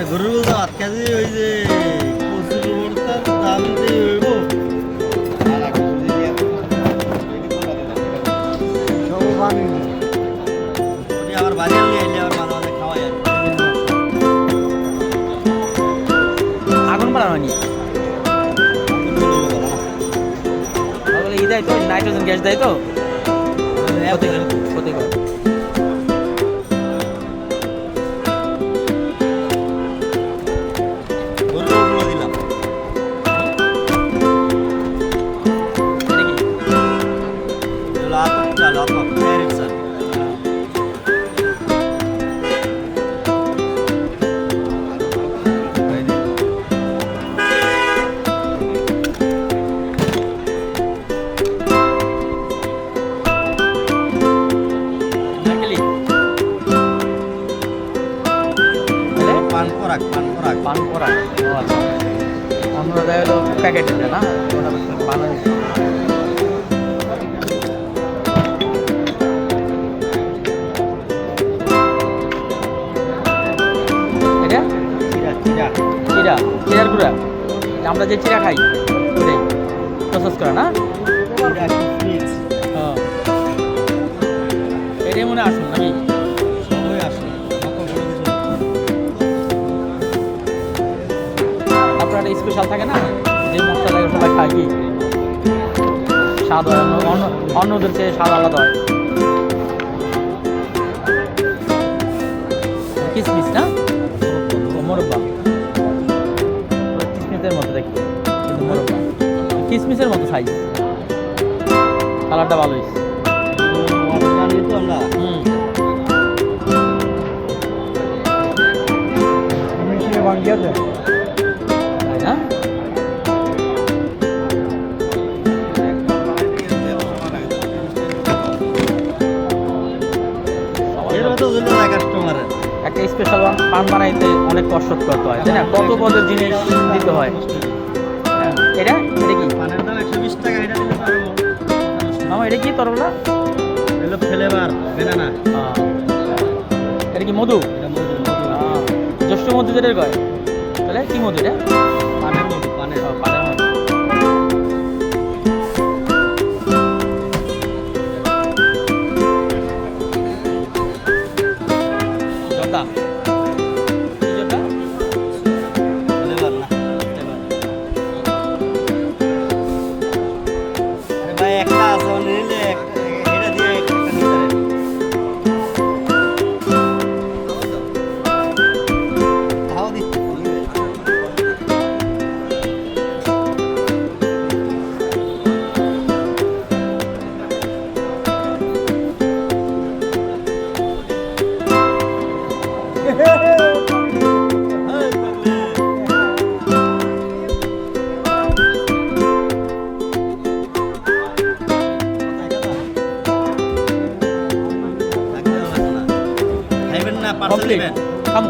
গরুর বলতে হাত কাজে ওই যে প্রচুর বর্তার দাম দিয়ে হইব আমার বাড়ি আনলে এলে আমার মাঝে মাঝে খাওয়াই আর আগুন বাড়ানো হয়নি তাহলে ই দেয় তো নাইট্রোজেন গ্যাস দেয় তো ক্ষতিকর গরুর দিলাম এটা কি লাভ ফেরিট স্যার নারকেলি পান পরাগ পান করা অন্যরা দেয় হলো প্যাকেট না ওটা পান এটা চিরার গুঁড়া আমরা যে চিরা খাই ওটাই প্রসেস করা না এটাই মনে আসুন নাকি সবাই আসে আপনার স্পেশাল থাকে না যে মশলা লাগে সবাই খায় কি স্বাদ হয় অন্যদের চেয়ে স্বাদ আলাদা হয় কিসমিস না মোরব্বা কিসমিসের মতো দেখতে কিন্তু মোরব্বা কিসমিসের মতো সাইজ কালারটা ভালো হয়েছে জানি তো আমরা তাই না কাস্টমারের একটা স্পেশাল পান বানাইতে অনেক কষ্ট করতে হয় তাই না কত পদের জিনিস দিতে হয় এটা এটা কি পানের দাম 120 টাকা এটা দিলে পারবো মামা এটা কি তরবলা এলো ফ্লেভার বেনানা এটা কি মধু এটা মধু জ্যৈষ্ঠ মধু যেটা কয় তাহলে কি মধু এটা পানের মধু পানের মধু জর্দা কি জর্দা ফ্লেভার না আরে ভাই একটা আছে নিলে এটা দিয়ে একটা নিতে পারে খাও দি খাইবেন না পার্সেল কমপ্লিট নেবেন খামু